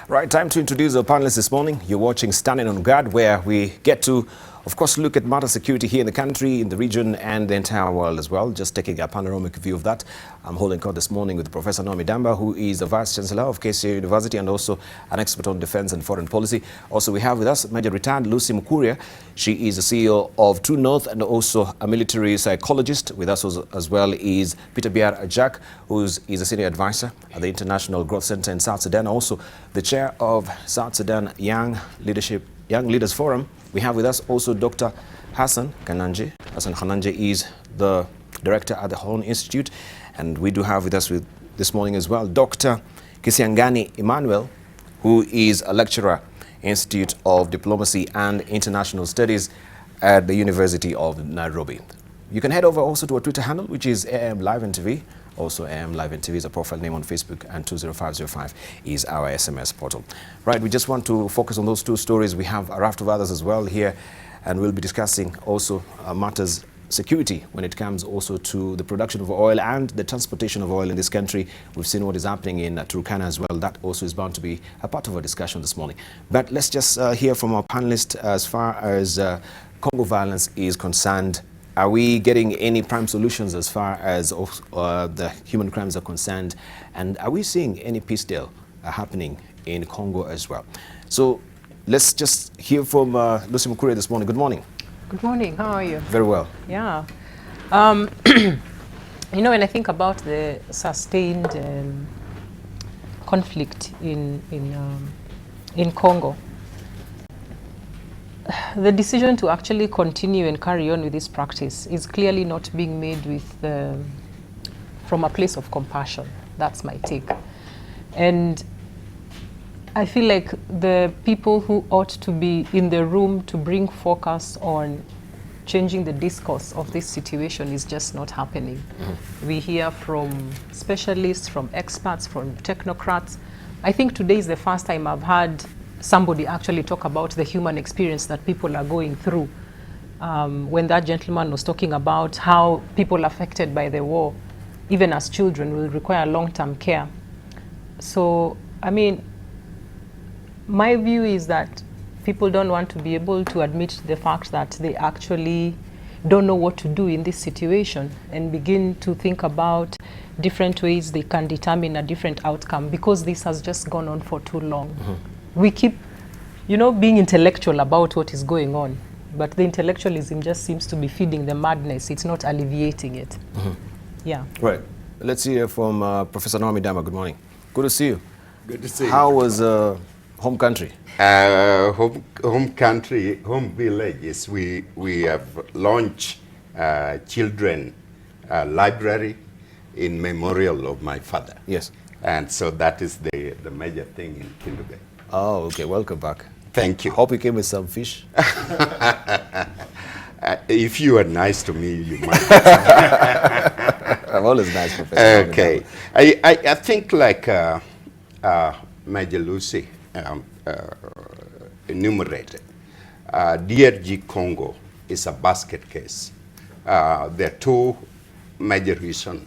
Right, time to introduce our panelists this morning. You're watching Standing on Guard, where we get to, of course, look at matter security here in the country, in the region, and the entire world as well. Just taking a panoramic view of that. I'm holding court this morning with Professor Nam Adama, who is the Vice Chancellor of KCA University and also an expert on defense and foreign policy. Also, we have with us Major Retired Lucy Mukuria. She is the CEO of True North and also a military psychologist. With us as well is Pierre Jack, who is a senior advisor at the International Growth Center in South Sudan, also the chair of South Sudan Young Leaders Forum. We have with us also Dr. Hassan Kanonji. Hassan Kanonji is the director at the Horn Institute, and we do have with us this morning as well Dr. Kisiangani Emmanuel, who is a lecturer, Institute of Diplomacy and International Studies at the University of Nairobi. You can head over also to our Twitter handle, which is AM Live and TV. Also, AM Live and TV is a profile name on Facebook, and 20505 is our SMS portal. Right, we just want to focus on those two stories. We have a raft of others as well here, and we'll be discussing also matters security when it comes also to the production of oil and the transportation of oil in this country. We've seen what is happening in Turkana as well. That also is bound to be a part of our discussion this morning. But let's just hear from our panelists as far as Congo violence is concerned. Are we getting any prime solutions as far as the human crimes are concerned? And are we seeing any peace deal happening in Congo as well? So let's just hear from Lucy Mukuria this morning. Good morning. Good morning. How are you? Very well. Yeah. You know, when I think about the sustained conflict in Congo, the decision to actually continue and carry on with this practice is clearly not being made with from a place of compassion. That's my take. And I feel like the people who ought to be in the room to bring focus on changing the discourse of this situation is just not happening. Mm-hmm. We hear from specialists, from experts, from technocrats. I think today is the first time I've heard somebody actually talk about the human experience that people are going through. When that gentleman was talking about how people affected by the war, even as children, will require long-term care. So, I mean, my view is that people don't want to be able to admit the fact that they actually don't know what to do in this situation and begin to think about different ways they can determine a different outcome, because this has just gone on for too long. Mm-hmm. We keep, you know, being intellectual about what is going on, but the intellectualism just seems to be feeding the madness. It's not alleviating it. Mm-hmm. Yeah. Right. Let's hear from Professor Nam Adama. Good morning. Good to see you. Good to see you. How was home country? Home country, home villages. We have launched children library in memorial of my father. Yes. And so that is the major thing in Kindube. Oh, okay. Welcome back. Thank you. Hope you came with some fish. If you are nice to me, you might. I'm always nice, Professor. Okay. I think like Major Lucy enumerated, DRG Congo is a basket case. There are two major reasons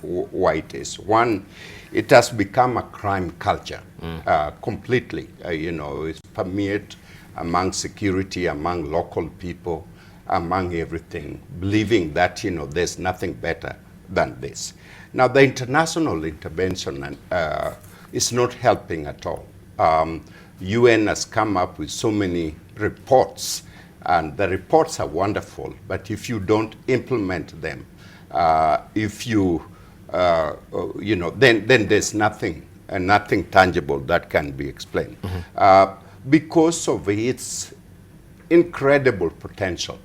why it is. One, it has become a crime culture completely. You know, it's permeated among security, among local people, among everything, believing that, you know, there's nothing better than this. Now, the international intervention is not helping at all. UN has come up with so many reports, and the reports are wonderful, but if you don't implement them, if you, you know, then there's nothing tangible that can be explained. Mm-hmm. Because of its incredible potential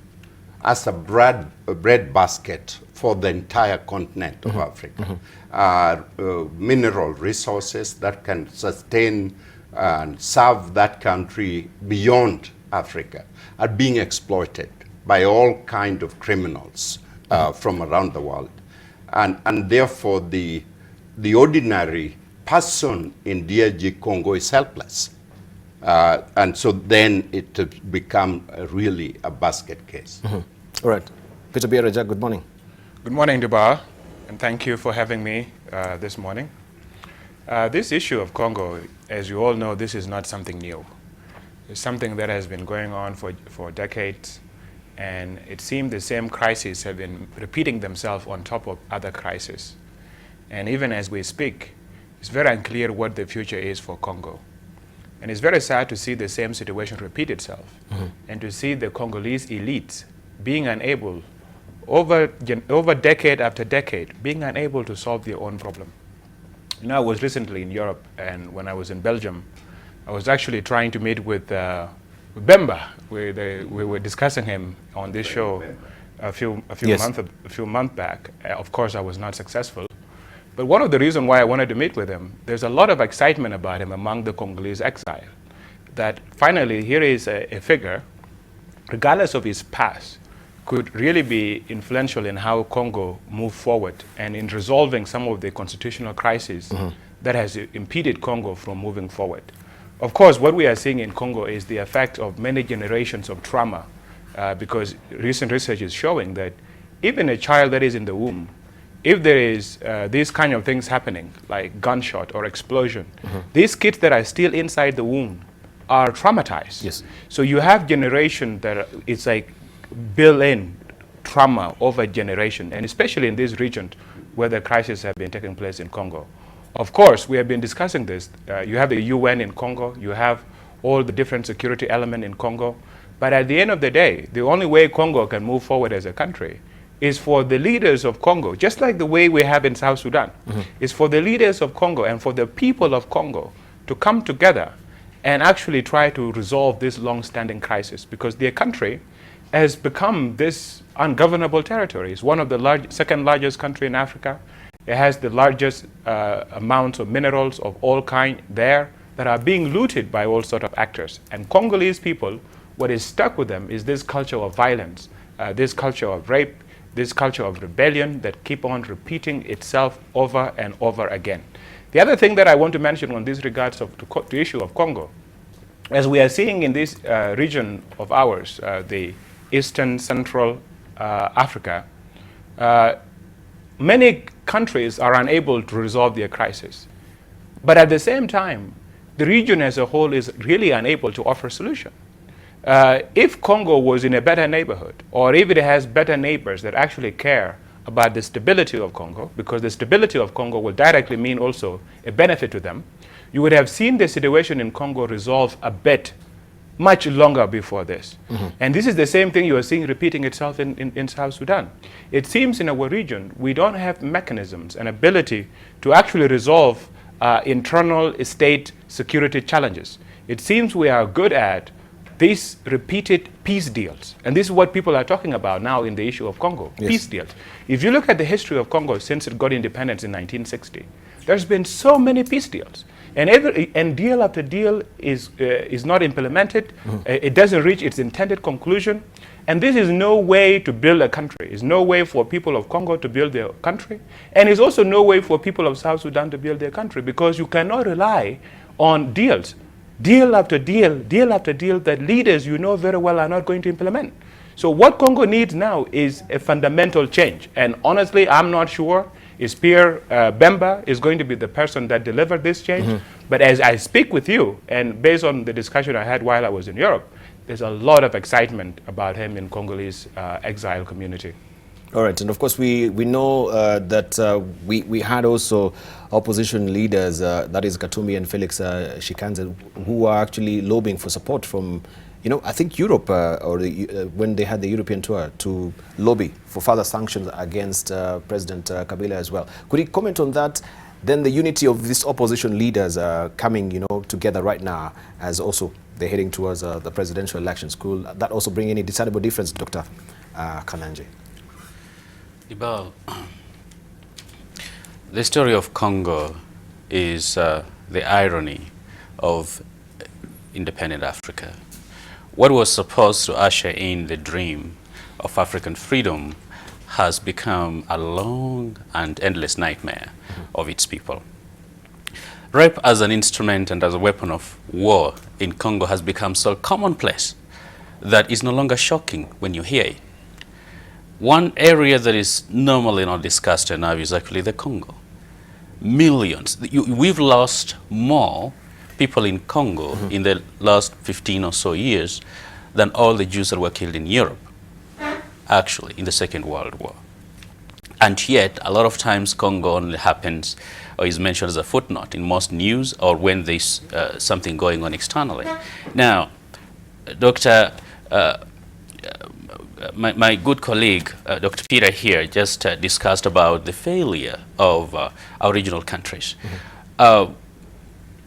as a bread basket for the entire continent of Africa. Mm-hmm. Mineral resources that can sustain and serve that country beyond Africa are being exploited by all kinds of criminals from around the world. And therefore, the ordinary person in DRG Congo is helpless. And so then it become really a basket case. Mm-hmm. All right. Pierre Jack, good morning. Good morning, Debarl, and thank you for having me this morning. This issue of Congo, as you all know, this is not something new. It's something that has been going on for decades, and it seems the same crises have been repeating themselves on top of other crises. And even as we speak, it's very unclear what the future is for Congo. And it's very sad to see the same situation repeat itself, and to see the Congolese elite being unable, over decade after decade, being unable to solve their own problem. You know, I was recently in Europe, and when I was in Belgium, I was actually trying to meet with Bemba. We were discussing him on this show a few months back. Of course, I was not successful. But one of the reasons why I wanted to meet with him, there's a lot of excitement about him among the Congolese exile. That finally, here is a figure, regardless of his past, could really be influential in how Congo moved forward and in resolving some of the constitutional crises that has impeded Congo from moving forward. Of course, what we are seeing in Congo is the effect of many generations of trauma, because recent research is showing that even a child that is in the womb, if there is these kind of things happening, like gunshot or explosion, these kids that are still inside the womb are traumatized. Yes. So you have generation that it's like built-in trauma over generation, and especially in this region where the crises have been taking place in Congo. Of course, we have been discussing this. You have the UN in Congo, you have all the different security elements in Congo, but at the end of the day, the only way Congo can move forward as a country is for the leaders of Congo, just like the way we have in South Sudan, is for the leaders of Congo and for the people of Congo to come together and actually try to resolve this long-standing crisis, because their country has become this ungovernable territory. It's one of the second largest country in Africa. It has the largest amounts of minerals of all kind there that are being looted by all sorts of actors. And Congolese people, what is stuck with them is this culture of violence, this culture of rape, this culture of rebellion that keep on repeating itself over and over again. The other thing that I want to mention on this regards of the issue of Congo, as we are seeing in this region of ours, the Eastern Central Africa, many countries are unable to resolve their crisis. But at the same time, the region as a whole is really unable to offer a solution. If Congo was in a better neighborhood, or if it has better neighbors that actually care about the stability of Congo, because the stability of Congo will directly mean also a benefit to them, you would have seen the situation in Congo resolve a bit much longer before this. And this is the same thing you are seeing repeating itself in South Sudan. It seems in our region we don't have mechanisms and ability to actually resolve internal state security challenges. It seems we are good at these repeated peace deals. And this is what people are talking about now in the issue of Congo, peace deals. If you look at the history of Congo since it got independence in 1960, there's been so many peace deals. And deal after deal is not implemented. It doesn't reach its intended conclusion. And this is no way to build a country. It's no way for people of Congo to build their country. And it's also no way for people of South Sudan to build their country, because you cannot rely on deals. Deal after deal that leaders you know very well are not going to implement. So what Congo needs now is a fundamental change. And honestly, I'm not sure is Pierre Bemba is going to be the person that delivered this change. But as I speak with you, and based on the discussion I had while I was in Europe, there's a lot of excitement about him in Congolese exile community. All right, and of course we know that we had also opposition leaders, that is Katumbi and Felix Shikanza, who are actually lobbying for support from, you know, I think Europe, when they had the European tour, to lobby for further sanctions against President Kabila as well. Could you comment on that? Then the unity of these opposition leaders coming, you know, together right now, as also they're heading towards the presidential elections. Could that also bring any discernible difference, Dr. Kanonji? Debarl, the story of Congo is the irony of independent Africa. What was supposed to usher in the dream of African freedom has become a long and endless nightmare of its people. Rape as an instrument and as a weapon of war in Congo has become so commonplace that it's no longer shocking when you hear it. One area that is normally not discussed enough is actually the Congo. millions. We've lost more people in Congo in the last 15 or so years than all the Jews that were killed in Europe, actually, in the Second World War. And yet, a lot of times Congo only happens or is mentioned as a footnote in most news or when there's something going on externally. Now, Dr. My good colleague, Dr. Peter here, just discussed about the failure of our regional countries.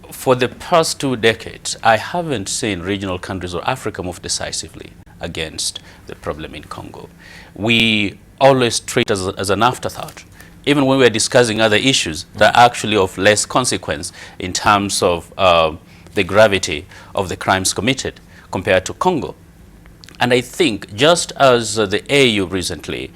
For the past 2 decades, I haven't seen regional countries or Africa move decisively against the problem in Congo. We always treat it as an afterthought. Even when we're discussing other issues that are actually of less consequence in terms of the gravity of the crimes committed compared to Congo. And I think just as the AU recently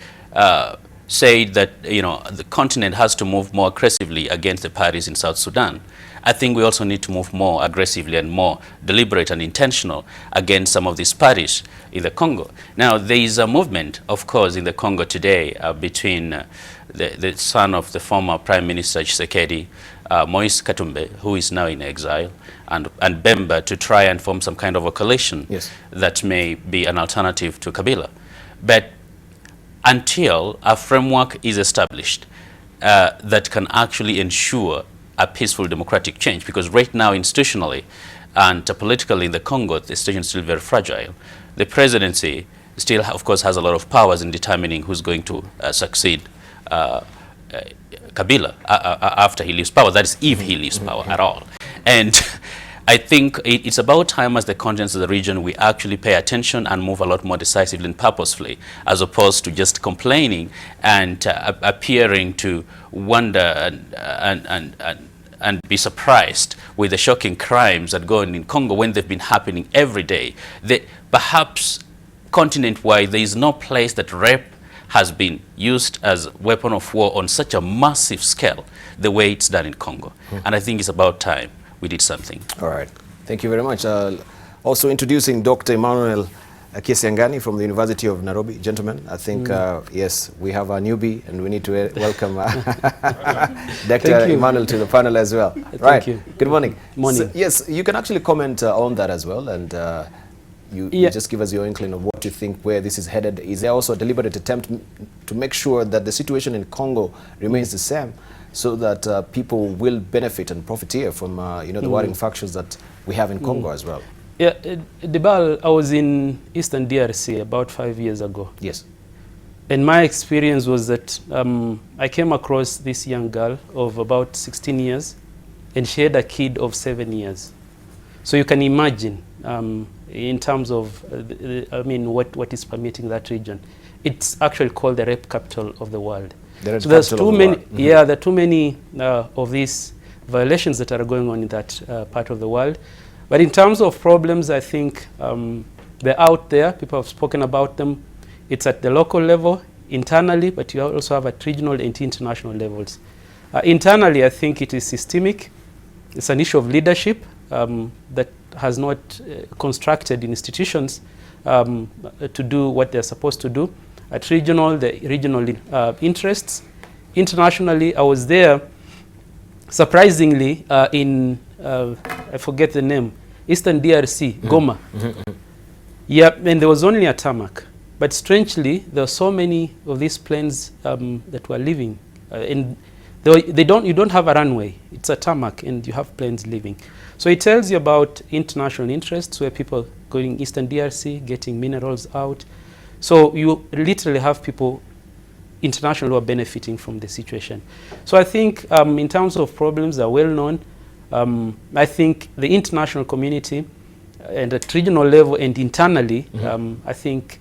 said that the continent has to move more aggressively against the parties in South Sudan, I think we also need to move more aggressively and more deliberate and intentional against some of these parties in the Congo. Now, there is a movement, of course, in the Congo today between the son of the former Prime Minister Tshisekedi, Moise Katumbi, who is now in exile, and Bemba, to try and form some kind of a coalition that may be an alternative to Kabila. But until a framework is established that can actually ensure a peaceful democratic change, because right now institutionally and politically in the Congo, the situation is still very fragile. The presidency still, of course, has a lot of powers in determining who's going to succeed Kabila after he leaves power. That is, if he leaves power at all. And I think it's about time, as the continents of the region, we actually pay attention and move a lot more decisively and purposefully, as opposed to just complaining and appearing to wonder and be surprised with the shocking crimes that go on in Congo when they've been happening every day. Perhaps continent-wide, there is no place that rape has been used as a weapon of war on such a massive scale the way it's done in Congo. And I think it's about time we did something. All right. Thank you very much. Also introducing Dr. Emmanuel Casey from the University of Nairobi. Gentlemen, I think, yes, we have a newbie and we need to welcome Dr. Emmanuel to the panel as well. Thank you. Good morning. Morning. So, yes, you can actually comment on that as well, and you just give us your inkling of what you think, where this is headed. Is there also a deliberate attempt to make sure that the situation in Congo remains the same, so that people will benefit and profiteer from the warring factions that we have in Congo as well? Yeah, Debarl, I was in Eastern DRC about 5 years ago. Yes. And my experience was that I came across this young girl of about 16 years, and she had a kid of 7 years. So you can imagine, in terms of, what is permitting that region. It's actually called the rape capital of the world. So there's too many, there are too many of these violations that are going on in that part of the world. But in terms of problems, I think they're out there. People have spoken about them. It's at the local level, internally, but you also have at regional and international levels. Internally, I think it is systemic. It's an issue of leadership that has not constructed institutions to do what they're supposed to do. At regional, the regional interests. Internationally, I was there, surprisingly, in, I forget the name, Eastern DRC, Goma. Yeah, and there was only a tarmac. But strangely, there were so many of these planes that were leaving. And you don't have a runway. It's a tarmac, and you have planes leaving. So it tells you about international interests, where people going Eastern DRC, getting minerals out. So you literally have people internationally who are benefiting from the situation. So I think in terms of problems that are well known, I think the international community and at regional level and internally, I think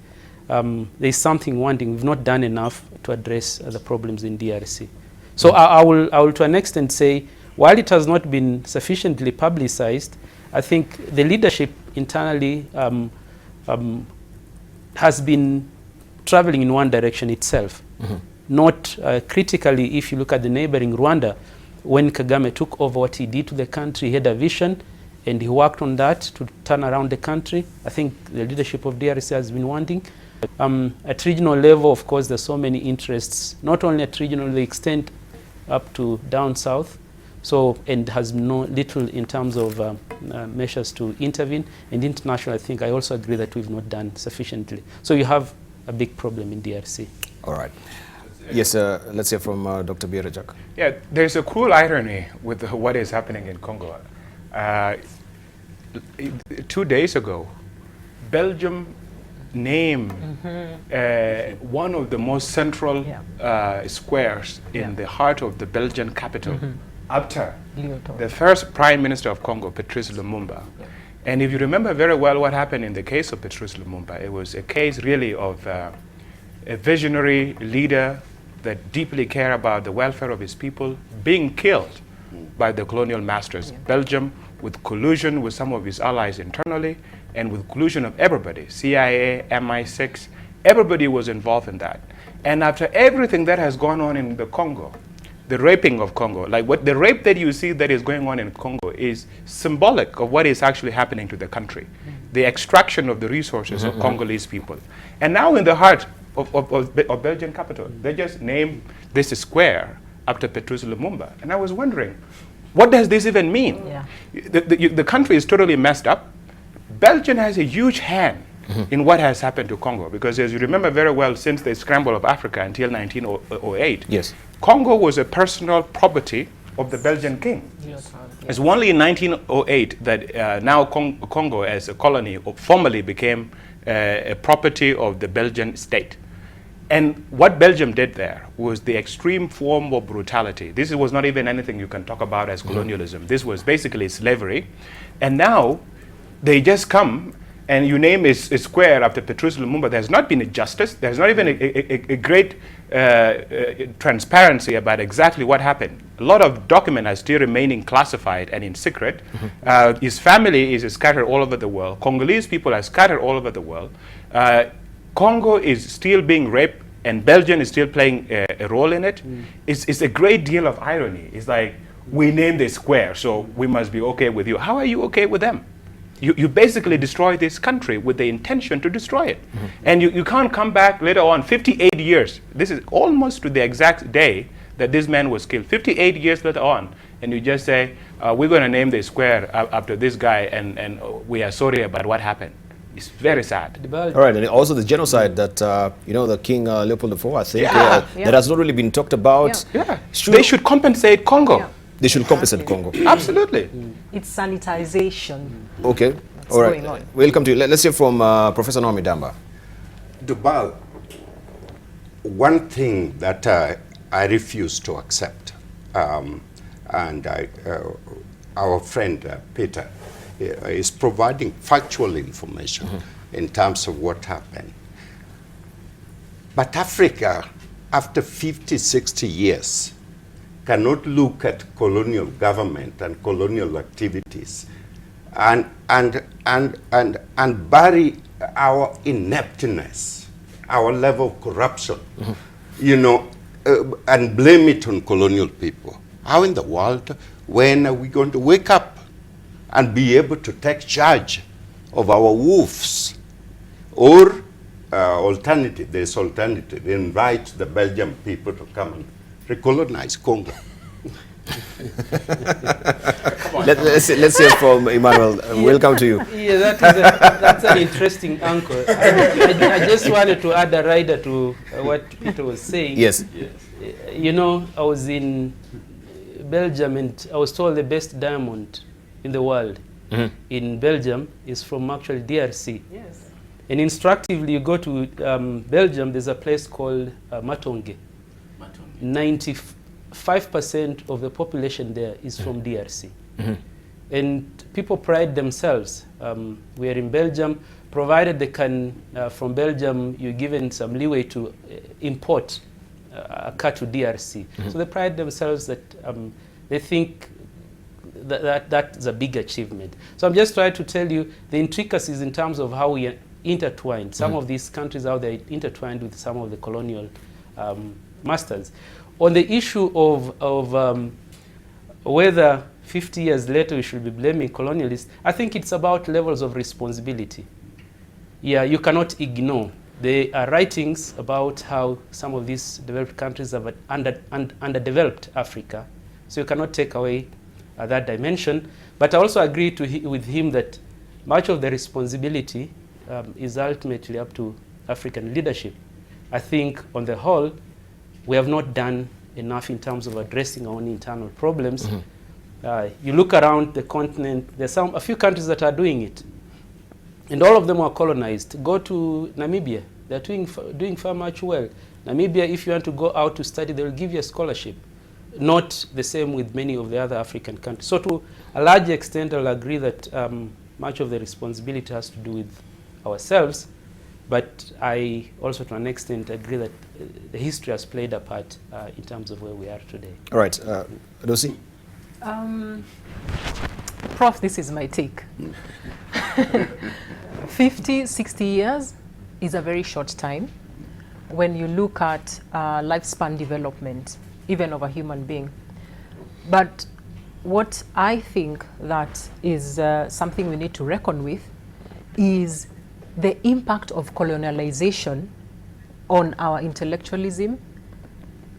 there's something wanting. We've not done enough to address the problems in DRC. So I will to an extent say, while it has not been sufficiently publicized, I think the leadership internally has been traveling in one direction itself. Not critically, if you look at the neighboring Rwanda, when Kagame took over, what he did to the country, he had a vision and he worked on that to turn around the country. I think the leadership of DRC has been wanting. At regional level, of course, there's so many interests, not only at regional, the extent up to down south. So, and has little in terms of measures to intervene. And international, I think I also agree that we've not done sufficiently. So you have a big problem in DRC. All right. Yes, let's hear from Dr. Pierre Jack. Yeah, there's a cruel irony with what is happening in Congo. 2 days ago, Belgium named one of the most central squares in the heart of the Belgian capital after the first Prime Minister of Congo, Patrice Lumumba. And if you remember very well what happened in the case of Patrice Lumumba, it was a case really of a visionary leader that deeply cared about the welfare of his people being killed by the colonial masters. Belgium, with collusion with some of his allies internally, and with collusion of everybody, CIA, MI6, everybody was involved in that. And after everything that has gone on in the Congo, the raping of Congo, like what the rape that you see that is going on in Congo is symbolic of what is actually happening to the country. The extraction of the resources of Congolese people. And now in the heart of Belgian capital, they just named this square after Patrice Lumumba. And I was wondering, what does this even mean? The country is totally messed up. Belgium has a huge hand in what has happened to Congo, because as you remember very well, since the scramble of Africa until 1908, Congo was a personal property of the Belgian king. It's only in 1908 that now Congo as a colony formally became a property of the Belgian state. And what Belgium did there was the extreme form of brutality. This was not even anything you can talk about as colonialism. This was basically slavery. And now they just come and you name a square after Patrice Lumumba. There's not been a justice. There's not even a great transparency about exactly what happened. A lot of documents are still remaining classified and in secret. His family is scattered all over the world. Congolese people are scattered all over the world. Congo is still being raped, and Belgium is still playing a role in it. It's a great deal of irony. It's like, we named a square, so we must be okay with you. How are you okay with them? You basically destroy this country with the intention to destroy it. And you can't come back later on, 58 years. This is almost to the exact day that this man was killed. 58 years later on, and you just say, we're going to name the square after this guy, and we are sorry about what happened. It's very sad. All right, and also the genocide that, you know, the King Leopold IV, I think, that has not really been talked about. They should compensate Congo. They should compensate Congo. Absolutely. It's sanitization. Okay. That's all right. going on. We'll come to you. Let's hear from Professor Nam Adama. Debarl, one thing that I refuse to accept, and our friend Peter is providing factual information in terms of what happened. But Africa, after 50, 60 years, cannot look at colonial government and colonial activities and bury our ineptness, our level of corruption, you know, and blame it on colonial people. How in the world, when are we going to wake up and be able to take charge of our wolves? Or there's alternative, invite the Belgian people to come and recolonize Congo. Let's hear from Emmanuel. We'll come to you. Yeah, that's an interesting angle. I just wanted to add a rider to what Peter was saying. Yes. You know, I was in Belgium and I was told the best diamond in the world in Belgium is from actually DRC. Yes. And instructively, you go to Belgium, there's a place called Matonge. 95% of the population there is from DRC. And people pride themselves. We are in Belgium, provided they can, from Belgium, you're given some leeway to import a car to DRC. So they pride themselves that they think that's a big achievement. So I'm just trying to tell you the intricacies in terms of how we are intertwined. Some of these countries out there intertwined with some of the colonial masters. On the issue of whether 50 years later we should be blaming colonialists, I think it's about levels of responsibility. Yeah, you cannot ignore There are writings about how some of these developed countries have underdeveloped Africa. So you cannot take away that dimension. But I also agree with him that much of the responsibility is ultimately up to African leadership. I think on the whole, we have not done enough in terms of addressing our own internal problems. You look around the continent, there's a few countries that are doing it. And all of them are colonized. Go to Namibia. They're doing far much well. Namibia, if you want to go out to study, they will give you a scholarship. Not the same with many of the other African countries. So to a large extent, I'll agree that much of the responsibility has to do with ourselves. But I also, to an extent, agree that the history has played a part in terms of where we are today. All right. Lucy? Prof, this is my take. 50, 60 years is a very short time when you look at lifespan development, even of a human being. But what I think that is something we need to reckon with is the impact of colonialization on our intellectualism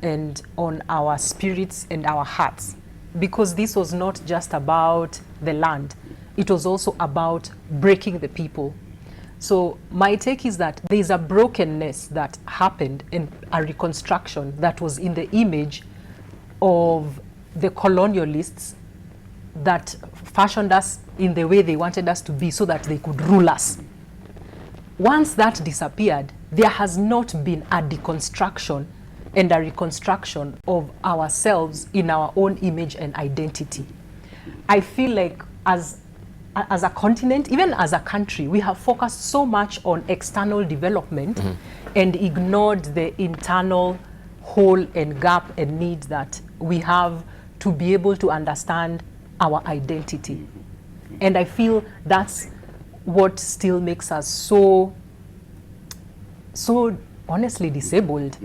and on our spirits and our hearts. Because this was not just about the land, it was also about breaking the people. So my take is that there is a brokenness that happened and a reconstruction that was in the image of the colonialists that fashioned us in the way they wanted us to be so that they could rule us. Once that disappeared, there has not been a deconstruction and a reconstruction of ourselves in our own image and identity. I feel like as a continent, even as a country, we have focused so much on external development and ignored the internal hole and gap and need that we have to be able to understand our identity. And I feel that's what still makes us so honestly disabled.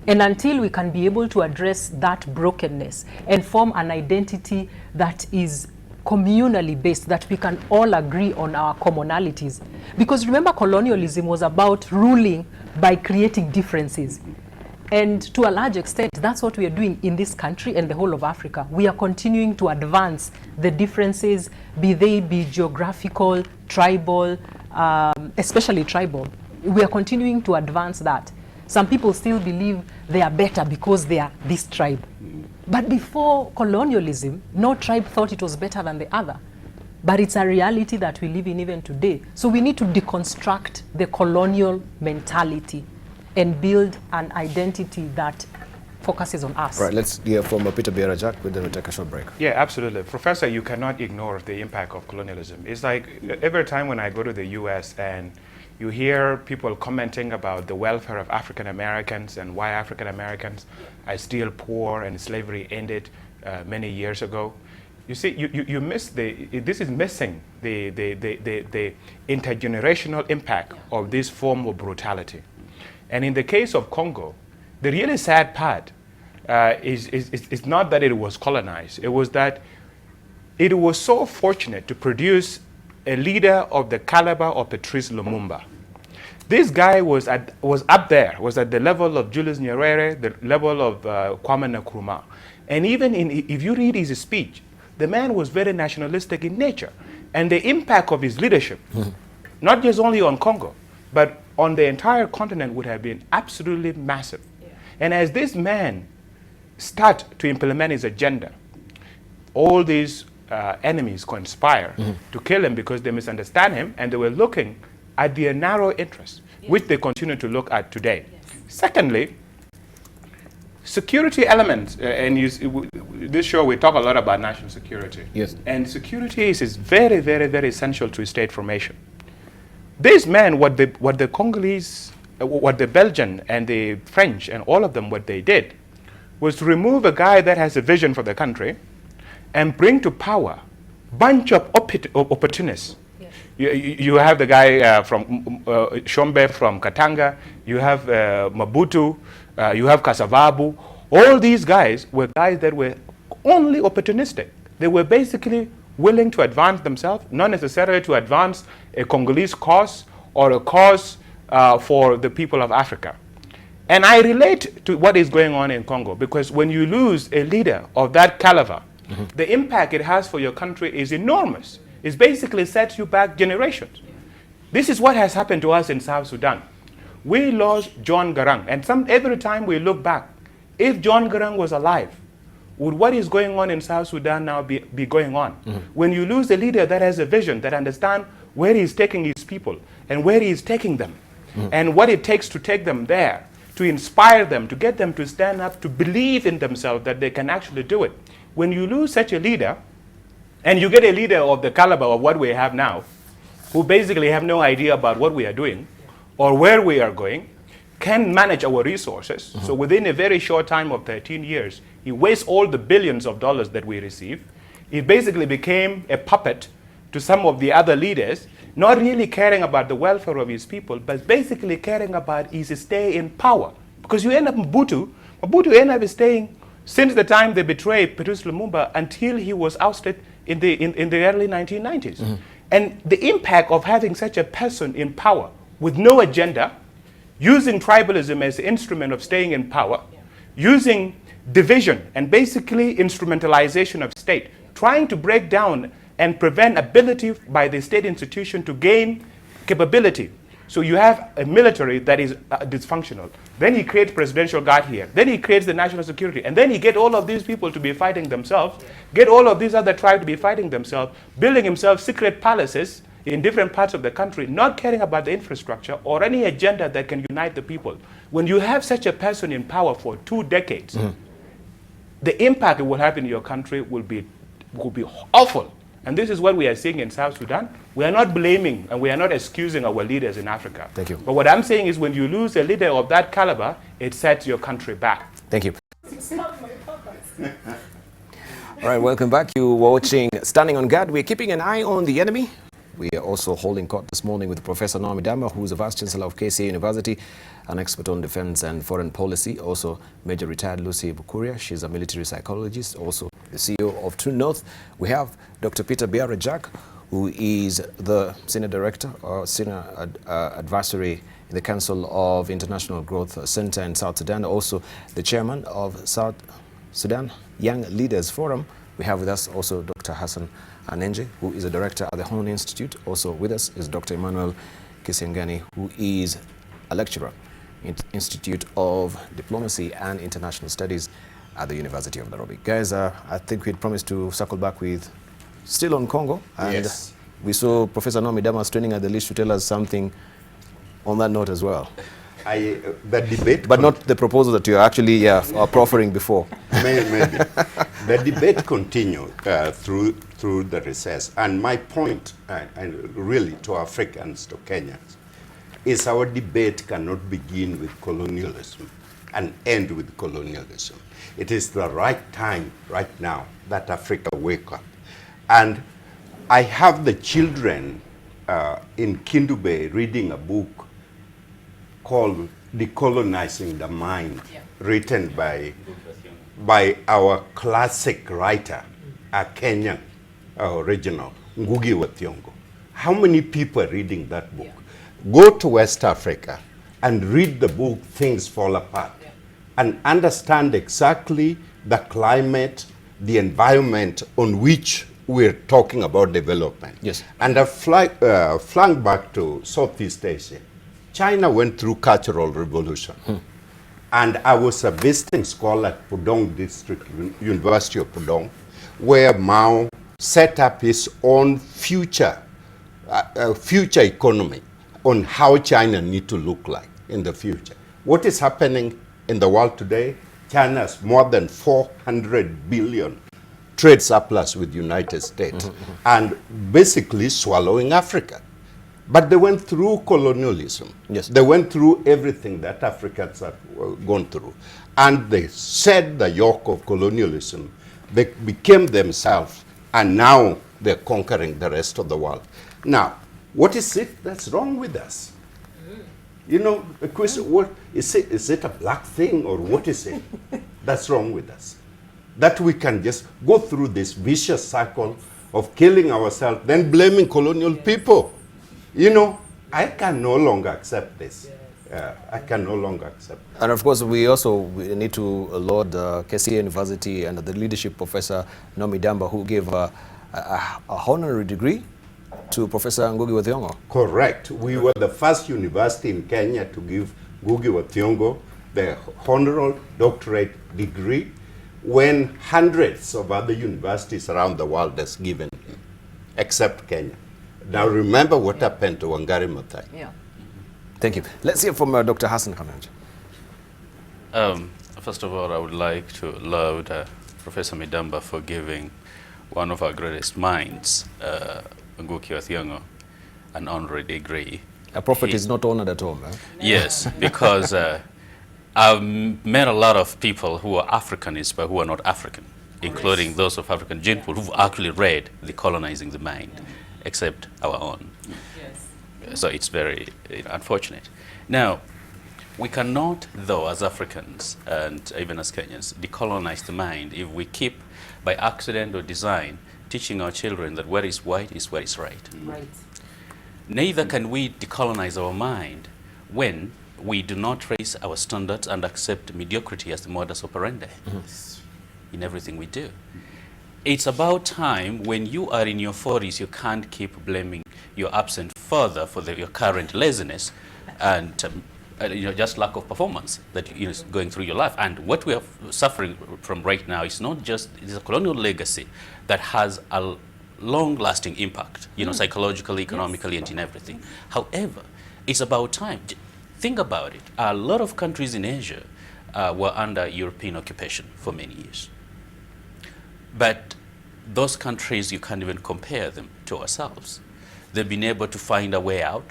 And until we can be able to address that brokenness and form an identity that is communally based, that we can all agree on our commonalities. Because remember, colonialism was about ruling by creating differences. And to a large extent, that's what we are doing in this country and the whole of Africa. We are continuing to advance the differences, be they geographical, tribal, especially tribal. We are continuing to advance that. Some people still believe they are better because they are this tribe. But before colonialism, no tribe thought it was better than the other. But it's a reality that we live in even today. So we need to deconstruct the colonial mentality and build an identity that focuses on us. Right, let's hear from Pierre Jack, then we'll take a short break. Yeah, absolutely. Professor, you cannot ignore the impact of colonialism. It's like every time when I go to the US and you hear people commenting about the welfare of African Americans and why African Americans are still poor and slavery ended many years ago. You see, you miss this is missing the intergenerational impact of this form of brutality. And in the case of Congo, the really sad part is not that it was colonized. It was that it was so fortunate to produce a leader of the caliber of Patrice Lumumba. This guy was up there, was at the level of Julius Nyerere, the level of Kwame Nkrumah. And even if you read his speech, the man was very nationalistic in nature. And the impact of his leadership, not just only on Congo, but on the entire continent would have been absolutely massive. Yeah. And as this man start to implement his agenda, all these enemies conspire to kill him because they misunderstand him and they were looking at their narrow interests, which they continue to look at today. Yes. Secondly, security elements, this show we talk a lot about national security. Yes. And security is very, very, very essential to state formation. These men, what the Congolese, what the Belgian and the French and all of them, what they did was to remove a guy that has a vision for the country and bring to power a bunch of opportunists. Yes. You have the guy from Shombe from Katanga, you have Mabutu, you have Kasavabu. All these guys were guys that were only opportunistic. They were basically willing to advance themselves, not necessarily to advance a Congolese cause or a cause for the people of Africa. And I relate to what is going on in Congo, because when you lose a leader of that caliber, the impact it has for your country is enormous. It basically sets you back generations. This is what has happened to us in South Sudan. We lost John Garang, and every time we look back, if John Garang was alive, would what is going on in South Sudan now be going on? When you lose a leader that has a vision, that understands where he's taking his people and where he's taking them, and what it takes to take them there, to inspire them, to get them to stand up, to believe in themselves that they can actually do it. When you lose such a leader, and you get a leader of the caliber of what we have now, who basically have no idea about what we are doing or where we are going, can manage our resources. So within a very short time of 13 years, he wastes all the billions of dollars that we receive. He basically became a puppet to some of the other leaders, not really caring about the welfare of his people, but basically caring about his stay in power. Because you end up Mobutu ended up staying since the time they betrayed Patrice Lumumba until he was ousted in the early 1990s. And the impact of having such a person in power with no agenda, using tribalism as an instrument of staying in power, using division and basically instrumentalization of state, trying to break down and prevent ability by the state institution to gain capability. So you have a military that is dysfunctional. Then he creates presidential guard here. Then he creates the national security. And then he get all of these people to be fighting themselves, get all of these other tribes to be fighting themselves, building himself secret palaces in different parts of the country, not caring about the infrastructure or any agenda that can unite the people. When you have such a person in power for 2 decades, the impact it will have in your country will be awful. And this is what we are seeing in South Sudan. We are not blaming and we are not excusing our leaders in Africa. Thank you. But what I'm saying is when you lose a leader of that caliber, it sets your country back. Thank you. All right, welcome back. You're watching Standing on Guard. We're keeping an eye on the enemy. We are also holding court this morning with Professor Nam Adama, who is the Vice Chancellor of KCA University, an expert on defense and foreign policy. Also, Major Retired Lucy Bukuria. She's a military psychologist, also the CEO of True North. We have Dr. Pierre Jack, who is the Senior Director or Senior Advisory in the Council of International Growth Center in South Sudan, also the Chairman of South Sudan Young Leaders Forum. We have with us also Dr. Hassan Anenje, who is a director at the Horn Institute. Also with us is Dr. Emmanuel Casey, who is a lecturer in Institute of Diplomacy and International Studies at the University of Nairobi. Guys, I think we'd promised to circle back with still on Congo. And yes, we saw Professor Nam Adama standing at the list to tell us something on that note as well. The debate, but not the proposal that you're actually are proffering before. Maybe. The debate continued through the recess. And my point, and really to Africans, to Kenyans, is our debate cannot begin with colonialism and end with colonialism. It is the right time right now that Africa wake up. And I have the children in Kindube reading a book called Decolonizing the Mind, written by our classic writer, a Kenyan original, Ngugi wa Thiong'o. How many people are reading that book? Go to West Africa and read the book, Things Fall Apart, and understand exactly the climate, the environment on which we're talking about development. Yes. And I flung back to Southeast Asia. China went through cultural revolution. And I was a visiting scholar at Pudong District, University of Pudong, where Mao set up his own future economy on how China need to look like in the future. What is happening in the world today? China has more than 400 billion trade surplus with the United States and basically swallowing Africa. But they went through colonialism. Yes. They went through everything that Africans have gone through. And they shed the yoke of colonialism. They became themselves, and now they're conquering the rest of the world. Now, what is it that's wrong with us? You know, the question, what is it? Is it a black thing, or what is it that's wrong with us? That we can just go through this vicious cycle of killing ourselves, then blaming colonial people. You know, I can no longer accept this. I can no longer accept this. And of course, we need to laud Casey University and the leadership professor Nam Adama, who gave a honorary degree to Professor Ngugi wa Thiong'o. Correct. We were the first university in Kenya to give Ngugi wa Thiong'o the honorary doctorate degree, when hundreds of other universities around the world has given him, except Kenya. Now remember what happened to Wangari Maathai. Yeah. Thank you. Let's hear from Dr. Hassan Kanonji. First of all, I would like to laud Professor Midamba for giving one of our greatest minds, Ngugi wa Thiong'o, an honorary degree. A prophet is not honored at home. Yes, because I've met a lot of people who are Africanists but who are not African, including those of African gene pool who've actually read The Colonizing the Mind, except our own. Yes. So it's very unfortunate. Now, we cannot, though, as Africans and even as Kenyans, decolonize the mind if we keep, by accident or design, teaching our children that what is white is what is right. Right. Neither can we decolonize our mind when we do not raise our standards and accept mediocrity as the modus operandi in everything we do. It's about time, when you are in your 40s, you can't keep blaming your absent father for your current laziness and just lack of performance that is going through your life. And what we are suffering from right now is not just, it's a colonial legacy that has a long-lasting impact, psychologically, economically, and in everything. However, it's about time. Think about it. A lot of countries in Asia were under European occupation for many years. But those countries, you can't even compare them to ourselves. They've been able to find a way out,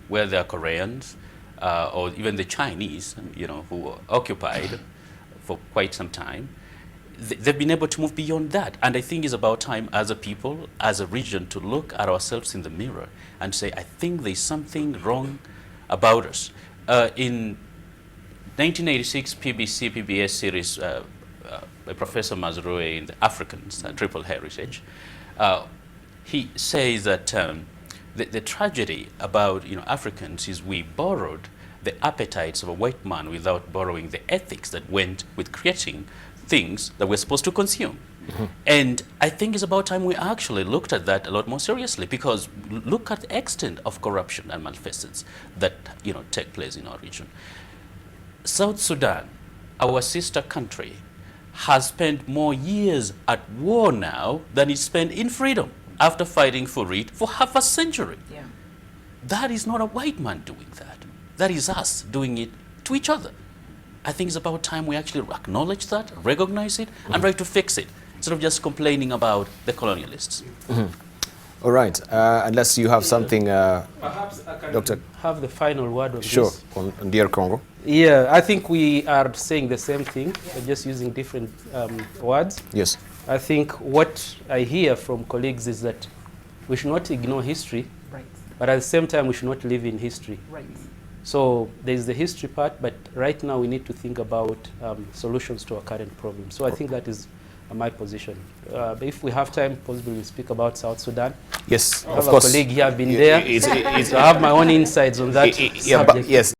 where there are Koreans or even the Chinese, who were occupied for quite some time. They've been able to move beyond that. And I think it's about time as a people, as a region, to look at ourselves in the mirror and say, I think there's something wrong about us. In 1986 PBS series by Professor Mazrui in the Africans, Triple Heritage, he says that the tragedy about Africans is we borrowed the appetites of a white man without borrowing the ethics that went with creating things that we're supposed to consume. And I think it's about time we actually looked at that a lot more seriously, because look at the extent of corruption and malfeasance that take place in our region. South Sudan, our sister country, has spent more years at war now than it spent in freedom after fighting for it for half a century. Yeah. That is not a white man doing that. That is us doing it to each other. I think it's about time we actually acknowledge that, recognize it, and try to fix it, instead of just complaining about the colonialists. All right. Unless you have something, Perhaps I can Doctor, have the final word on sure, this. on Dear Congo. Yeah, I think we are saying the same thing, we're just using different words. Yes. I think what I hear from colleagues is that we should not ignore history, Right. but at the same time we should not live in history. Right. So there's the history part, but right now we need to think about solutions to our current problems. So I think that is my position. But if we have time, possibly we'll speak about South Sudan. Yes, I have of a course. colleague here, been there. So I have my own insights on that Yeah, but subject. yes.